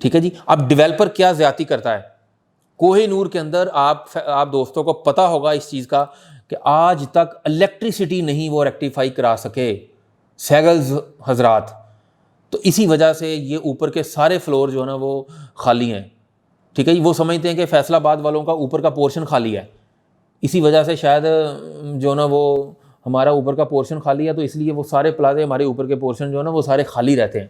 ٹھیک ہے جی. اب ڈیولپر کیا زیادتی کرتا ہے کوہ نور کے اندر, آپ دوستوں کو پتہ ہوگا اس چیز کا کہ آج تک الیکٹریسٹی نہیں وہ ریکٹیفائی کرا سکے سیگلز حضرات. تو اسی وجہ سے یہ اوپر کے سارے فلور جو ہے نا وہ خالی ہیں. ٹھیک ہے جی. وہ سمجھتے ہیں کہ فیصل آباد والوں کا اوپر کا پورشن خالی ہے, اسی وجہ سے شاید جو ہے نا وہ ہمارا اوپر کا پورشن خالی ہے, تو اس لیے وہ سارے پلازے ہمارے اوپر کے پورشن جو ہے نا وہ سارے خالی رہتے ہیں.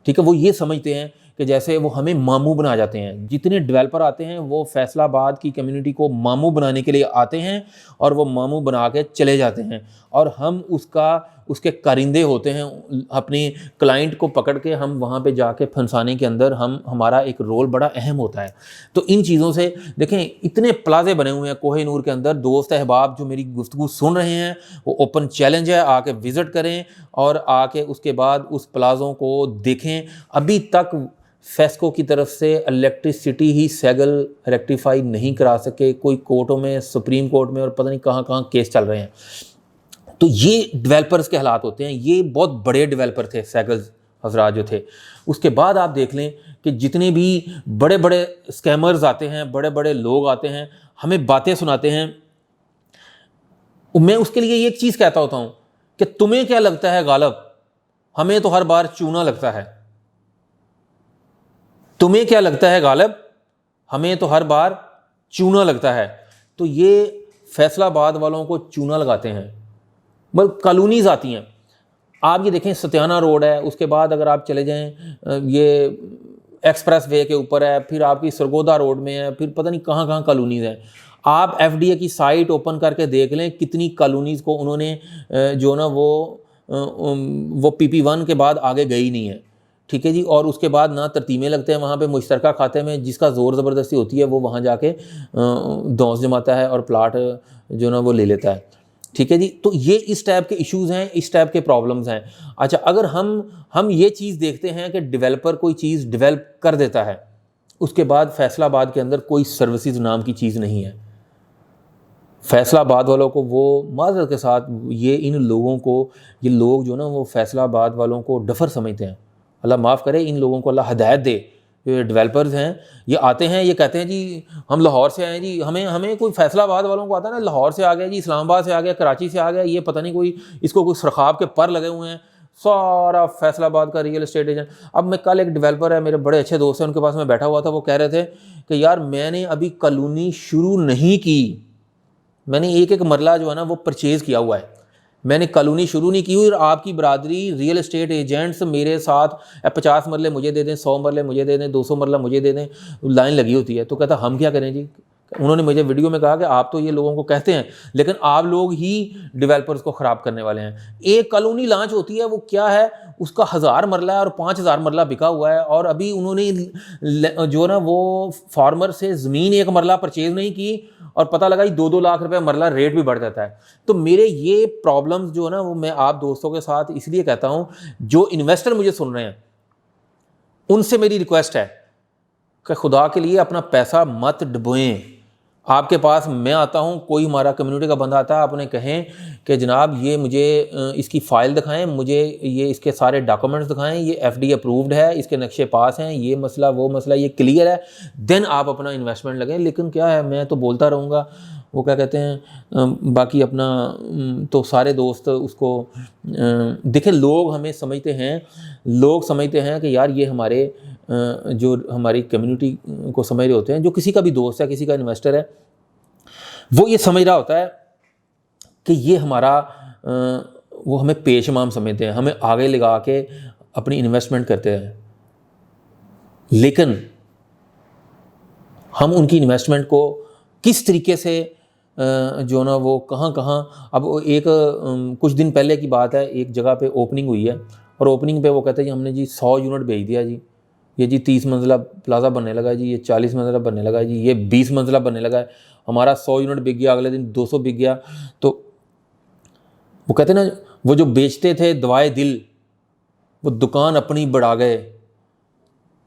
ٹھیک ہے. وہ یہ سمجھتے ہیں کہ جیسے وہ ہمیں ماموں بنا جاتے ہیں. جتنے ڈیولپر آتے ہیں وہ فیصل آباد کی کمیونٹی کو ماموں بنانے کے لیے آتے ہیں اور وہ ماموں بنا کے چلے جاتے ہیں, اور ہم اس کے کارندے ہوتے ہیں. اپنی کلائنٹ کو پکڑ کے ہم وہاں پہ جا کے پھنسانے کے اندر ہمارا ایک رول بڑا اہم ہوتا ہے. تو ان چیزوں سے دیکھیں اتنے پلازے بنے ہوئے ہیں کوہ نور کے اندر. دوست احباب جو میری گفتگو سن رہے ہیں وہ اوپن چیلنج ہے, آ کے وزٹ کریں اور آ کے اس کے بعد اس پلازوں کو دیکھیں. ابھی تک فیسکو کی طرف سے الیکٹریسٹی ہی سیگل ریکٹیفائی نہیں کرا سکے. کوئی کورٹوں میں, سپریم کورٹ میں اور پتہ نہیں کہاں کہاں کیس چل رہے ہیں. تو یہ ڈیولپرز کے حالات ہوتے ہیں. یہ بہت بڑے ڈیولپر تھے سیگلز حضرات جو تھے. اس کے بعد آپ دیکھ لیں کہ جتنے بھی بڑے بڑے اسکیمرز آتے ہیں, بڑے بڑے لوگ آتے ہیں, ہمیں باتیں سناتے ہیں. میں اس کے لیے یہ ایک چیز کہتا ہوتا ہوں کہ تمہیں کیا لگتا ہے غالب, ہمیں تو ہر بار چونا لگتا ہے. تمہیں کیا لگتا ہے غالب, ہمیں تو ہر بار چونا لگتا ہے. تو یہ فیصل آباد والوں کو چونا لگاتے ہیں. بلکہ کالونیز آتی ہیں. آپ یہ دیکھیں ستیانہ روڈ ہے, اس کے بعد اگر آپ چلے جائیں یہ ایکسپریس وے کے اوپر ہے, پھر آپ کی سرگودا روڈ میں ہے, پھر پتہ نہیں کہاں کہاں کالونیز ہیں. آپ ایف ڈی اے کی سائٹ اوپن کر کے دیکھ لیں کتنی کالونیز کو انہوں نے جو نا وہ پی پی 1 کے بعد آگے گئی نہیں ہے. ٹھیک ہے جی. اور اس کے بعد نہ ترتیبیں لگتے ہیں وہاں پہ مشترکہ کھاتے میں, جس کا زور زبردستی ہوتی ہے وہ وہاں جا کے دونس جماتا ہے اور پلاٹ جو نا وہ لے لیتا ہے. ٹھیک ہے جی. تو یہ اس ٹائپ کے ایشوز ہیں, اس ٹائپ کے پرابلمز ہیں. اچھا, اگر ہم یہ چیز دیکھتے ہیں کہ ڈیولپر کوئی چیز ڈیولپ کر دیتا ہے, اس کے بعد فیصل آباد کے اندر کوئی سروسز نام کی چیز نہیں ہے. فیصل آباد والوں کو وہ معذرت کے ساتھ ان لوگوں کو, یہ لوگ جو نا وہ فیصل آباد والوں کو ڈفر سمجھتے ہیں. اللہ معاف کرے, ان لوگوں کو اللہ ہدایت دے. جو ڈیولپرز ہیں یہ آتے ہیں, یہ کہتے ہیں جی ہم لاہور سے آئے ہیں جی, ہمیں کوئی فیصل آباد والوں کو آتا ہے نا لاہور سے آ گیا جی, اسلام آباد سے آ گیا, کراچی سے آ گیا, یہ پتہ نہیں کوئی اس کو کوئی سرخاب کے پر لگے ہوئے ہیں, سارا فیصل آباد کا ریئل اسٹیٹ ایجنٹ. اب میں کل ایک ڈیولپر ہے, میرے بڑے اچھے دوست ہیں, ان کے پاس میں بیٹھا ہوا تھا. وہ کہہ رہے تھے کہ یار میں نے ابھی کالونی شروع نہیں کی, میں نے ایک مرلہ جو ہے نا وہ پرچیز کیا ہوا ہے, میں نے کالونی شروع نہیں کی ہوئی, اور آپ کی برادری ریئل اسٹیٹ ایجنٹس میرے ساتھ 50 مرلے مجھے دے دیں, 100 مرلے مجھے دے دیں, 200 مرلہ مجھے دے دیں, لائن لگی ہوتی ہے. تو کہتا ہم کیا کریں جی. انہوں نے مجھے ویڈیو میں کہا کہ آپ تو یہ لوگوں کو کہتے ہیں, لیکن آپ لوگ ہی ڈیولپرز کو خراب کرنے والے ہیں. ایک کالونی لانچ ہوتی ہے, وہ کیا ہے, اس کا 1000 مرلہ ہے اور 5000 مرلہ بکا ہوا ہے, اور ابھی انہوں نے جو نا وہ فارمر سے زمین 1 مرلہ پرچیز نہیں کی, اور پتہ لگا 2-2 لاکھ روپے مرلہ ریٹ بھی بڑھ جاتا ہے. تو میرے یہ پرابلمز جو ہے نا وہ میں آپ دوستوں کے ساتھ اس لیے کہتا ہوں, جو انویسٹر مجھے سن رہے ہیں ان سے میری ریکویسٹ ہے کہ خدا کے لیے اپنا پیسہ مت ڈبوئیں. آپ کے پاس میں آتا ہوں, کوئی ہمارا کمیونٹی کا بندہ آتا ہے, آپ انہیں کہیں کہ جناب یہ مجھے اس کی فائل دکھائیں, مجھے یہ اس کے سارے ڈاکومنٹس دکھائیں, یہ ایف ڈی اپرووڈ ہے, اس کے نقشے پاس ہیں, یہ مسئلہ وہ مسئلہ یہ کلیئر ہے, دین آپ اپنا انویسٹمنٹ لگیں. لیکن کیا ہے, میں تو بولتا رہوں گا, وہ کیا کہتے ہیں باقی اپنا تو سارے دوست اس کو دیکھیں. لوگ ہمیں سمجھتے ہیں, لوگ سمجھتے ہیں کہ یار یہ ہمارے جو ہماری کمیونٹی کو سمجھ رہے ہوتے ہیں, جو کسی کا بھی دوست ہے, کسی کا انویسٹر ہے, وہ یہ سمجھ رہا ہوتا ہے کہ یہ ہمارا وہ ہمیں پیش امام سمجھتے ہیں, ہمیں آگے لگا کے اپنی انویسٹمنٹ کرتے ہیں. لیکن ہم ان کی انویسٹمنٹ کو کس طریقے سے جو نا وہ کہاں کہاں. اب ایک کچھ دن پہلے کی بات ہے, ایک جگہ پہ اوپننگ ہوئی ہے, اور اوپننگ پہ وہ کہتے ہیں جی ہم نے جی 100 یونٹ بھیج دیا جی, یہ جی 30 منزلہ پلازا بننے لگا جی, یہ 40 منزلہ بننے لگا جی, یہ 20 منزلہ بننے لگا ہے, ہمارا 100 یونٹ بک گیا, اگلے دن 200 بک گیا. تو وہ کہتے ہیں نا وہ جو بیچتے تھے دوائے دل, وہ دکان اپنی بڑھا گئے.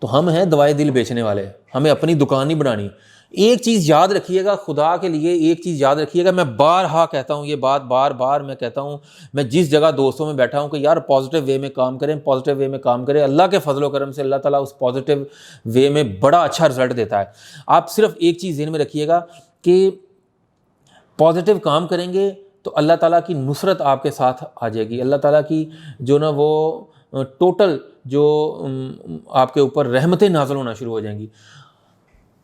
تو ہم ہیں دوائے دل بیچنے والے، ہمیں اپنی دکان نہیں بنانی۔ ایک چیز یاد رکھیے گا، خدا کے لیے ایک چیز یاد رکھیے گا، میں بارہا کہتا ہوں یہ بات، بار بار میں کہتا ہوں، میں جس جگہ دوستوں میں بیٹھا ہوں کہ یار پازیٹیو وے میں کام کریں، پازیٹیو وے میں کام کریں، اللہ کے فضل و کرم سے اللہ تعالیٰ اس پازیٹیو وے میں بڑا اچھا رزلٹ دیتا ہے۔ آپ صرف ایک چیز ذہن میں رکھیے گا کہ پازیٹیو کام کریں گے تو اللہ تعالیٰ کی نصرت آپ کے ساتھ آ جائے گی، اللہ تعالیٰ کی جو نا وہ ٹوٹل جو آپ کے اوپر رحمتیں نازل ہونا شروع ہو جائیں گی۔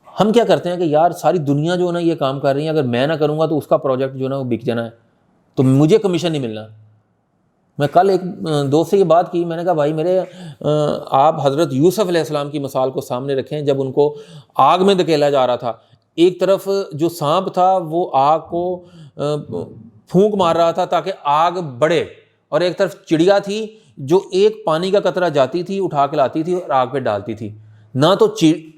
ہم کیا کرتے ہیں کہ یار ساری دنیا جو ہے نا یہ کام کر رہی ہے، اگر میں نہ کروں گا تو اس کا پروجیکٹ جو ہے نا وہ بک جانا ہے، تو مجھے کمیشن نہیں ملنا۔ میں کل ایک دوست سے یہ بات کی، میں نے کہا بھائی میرے آپ حضرت یوسف علیہ السلام کی مثال کو سامنے رکھیں، جب ان کو آگ میں دھکیلا جا رہا تھا، ایک طرف جو سانپ تھا وہ آگ کو پھونک مار رہا تھا تاکہ آگ بڑھے، اور ایک طرف چڑیا تھی جو ایک پانی کا قطرہ جاتی تھی اٹھا کے لاتی تھی اور آگ پہ ڈالتی تھی۔ نہ تو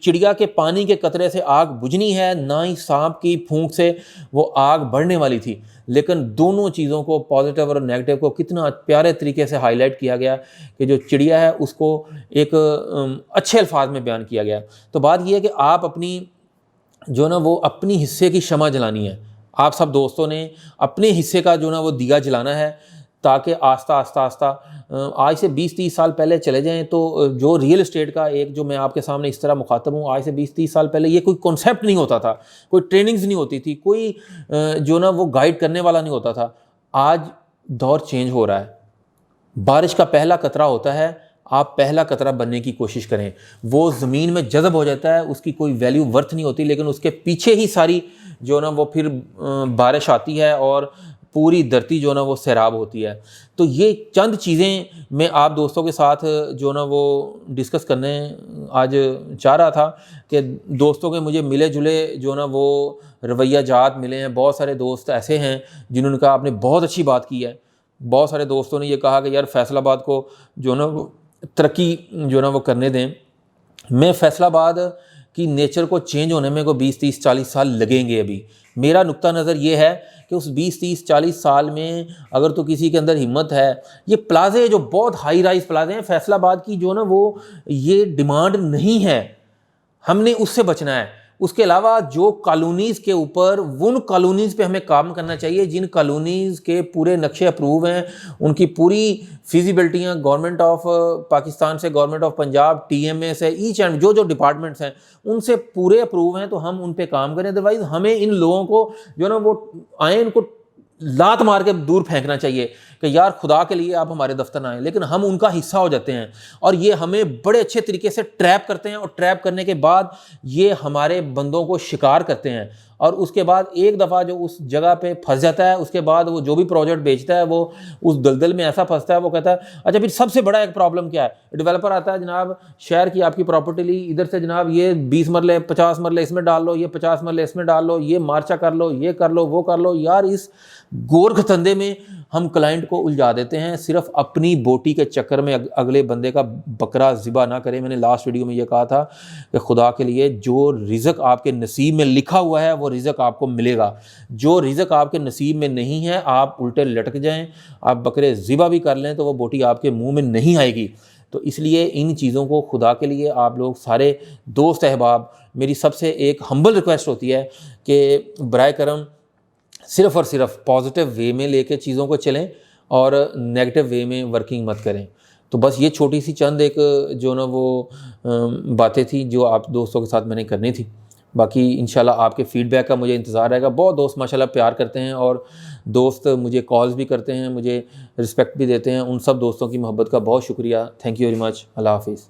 چڑیا کے پانی کے قطرے سے آگ بجھنی ہے، نہ ہی سانپ کی پھونک سے وہ آگ بڑھنے والی تھی، لیکن دونوں چیزوں کو، پازیٹیو اور نیگیٹو کو کتنا پیارے طریقے سے ہائی لائٹ کیا گیا کہ جو چڑیا ہے اس کو ایک اچھے الفاظ میں بیان کیا گیا۔ تو بات یہ ہے کہ آپ اپنی جو نا وہ اپنی حصے کی شمع جلانی ہے، آپ سب دوستوں نے اپنے حصے کا جو نا وہ دیا جلانا ہے، تاکہ آہستہ آہستہ آہستہ آج سے 20-30 سال پہلے چلے جائیں تو جو ریئل اسٹیٹ کا ایک جو میں آپ کے سامنے اس طرح مخاطب ہوں، آج سے 20-30 سال پہلے یہ کوئی کنسیپٹ نہیں ہوتا تھا، کوئی ٹریننگز نہیں ہوتی تھی، کوئی جو نا وہ گائیڈ کرنے والا نہیں ہوتا تھا۔ آج دور چینج ہو رہا ہے، بارش کا پہلا قطرہ ہوتا ہے، آپ پہلا قطرہ بننے کی کوشش کریں، وہ زمین میں جذب ہو جاتا ہے، اس کی کوئی ویلیو ورتھ نہیں ہوتی، لیکن اس کے پیچھے ہی ساری جو نا وہ پھر بارش آتی ہے اور پوری دھرتی جو نا وہ سیراب ہوتی ہے۔ تو یہ چند چیزیں میں آپ دوستوں کے ساتھ جو نا وہ ڈسکس کرنے آج چاہ رہا تھا کہ دوستوں کے مجھے ملے جلے جو نا وہ رویہ جات ملے ہیں، بہت سارے دوست ایسے ہیں جنہوں نے کہا آپ نے بہت اچھی بات کی ہے، بہت سارے دوستوں نے یہ کہا کہ یار فیصل آباد کو جو نا وہ ترقی جو نا وہ کرنے دیں۔ میں فیصل آباد کی نیچر کو چینج ہونے میں کو 20-30-40 سال لگیں گے۔ ابھی میرا نقطہ نظر یہ ہے کہ اس 20-30-40 سال میں اگر تو کسی کے اندر ہمت ہے، یہ پلازے جو بہت ہائی رائز پلازے ہیں فیصل آباد کی جو نا وہ یہ ڈیمانڈ نہیں ہے، ہم نے اس سے بچنا ہے۔ اس کے علاوہ جو کالونیز کے اوپر، ان کالونیز پہ ہمیں کام کرنا چاہیے جن کالونیز کے پورے نقشے اپروو ہیں، ان کی پوری فیزیبلٹیاں گورنمنٹ آف پاکستان سے، government of Punjab, T M A سے، ایچ اینڈ جو ڈپارٹمنٹس ہیں ان سے پورے اپروو ہیں، تو ہم ان پہ کام کریں۔ ادروائز ہمیں ان لوگوں کو جو نا وہ آئیں، ان کو لات مار کے دور پھینکنا چاہیے کہ یار خدا کے لیے آپ ہمارے دفتر نہ آئیں، لیکن ہم ان کا حصہ ہو جاتے ہیں اور یہ ہمیں بڑے اچھے طریقے سے ٹریپ کرتے ہیں، اور ٹریپ کرنے کے بعد یہ ہمارے بندوں کو شکار کرتے ہیں، اور اس کے بعد ایک دفعہ جو اس جگہ پہ پھنس جاتا ہے، اس کے بعد وہ جو بھی پروجیکٹ بیچتا ہے وہ اس دلدل میں ایسا پھنستا ہے، وہ کہتا ہے اچھا پھر سب سے بڑا ایک پرابلم کیا ہے، ڈیولپر آتا ہے جناب شہر کی آپ کی پراپرٹی لی، ادھر سے جناب یہ 20 مرلے 50 مرلے اس میں ڈال لو، یہ 50 مرلے اس میں ڈال لو، یہ مارچا کر لو، یہ کر لو، وہ کر لو۔ یار اس گورکھ دھندے میں ہم کلائنٹ کو الجھا دیتے ہیں، صرف اپنی بوٹی کے چکر میں اگلے بندے کا بکرا ذبح نہ کریں۔ میں نے لاسٹ ویڈیو میں یہ کہا تھا کہ خدا کے لیے جو رزق آپ کے نصیب میں لکھا ہوا ہے وہ رزق آپ کو ملے گا، جو رزق آپ کے نصیب میں نہیں ہے آپ الٹے لٹک جائیں، آپ بکرے ذبح بھی کر لیں تو وہ بوٹی آپ کے منہ میں نہیں آئے گی۔ تو اس لیے ان چیزوں کو خدا کے لیے آپ لوگ سارے دوست احباب، میری سب سے ایک ہمبل ریکویسٹ ہوتی ہے کہ برائے کرم صرف اور صرف پازیٹیو وے میں لے کے چیزوں کو چلیں اور نیگیٹو وے میں ورکنگ مت کریں۔ تو بس یہ چھوٹی سی چند ایک جو نا وہ باتیں تھیں جو آپ دوستوں کے ساتھ میں نے کرنی تھی۔ باقی انشاءاللہ آپ کے فیڈ بیک کا مجھے انتظار رہے گا۔ بہت دوست ماشاءاللہ پیار کرتے ہیں اور دوست مجھے کالز بھی کرتے ہیں، مجھے رسپیکٹ بھی دیتے ہیں، ان سب دوستوں کی محبت کا بہت شکریہ۔ Thank you very much. اللہ حافظ۔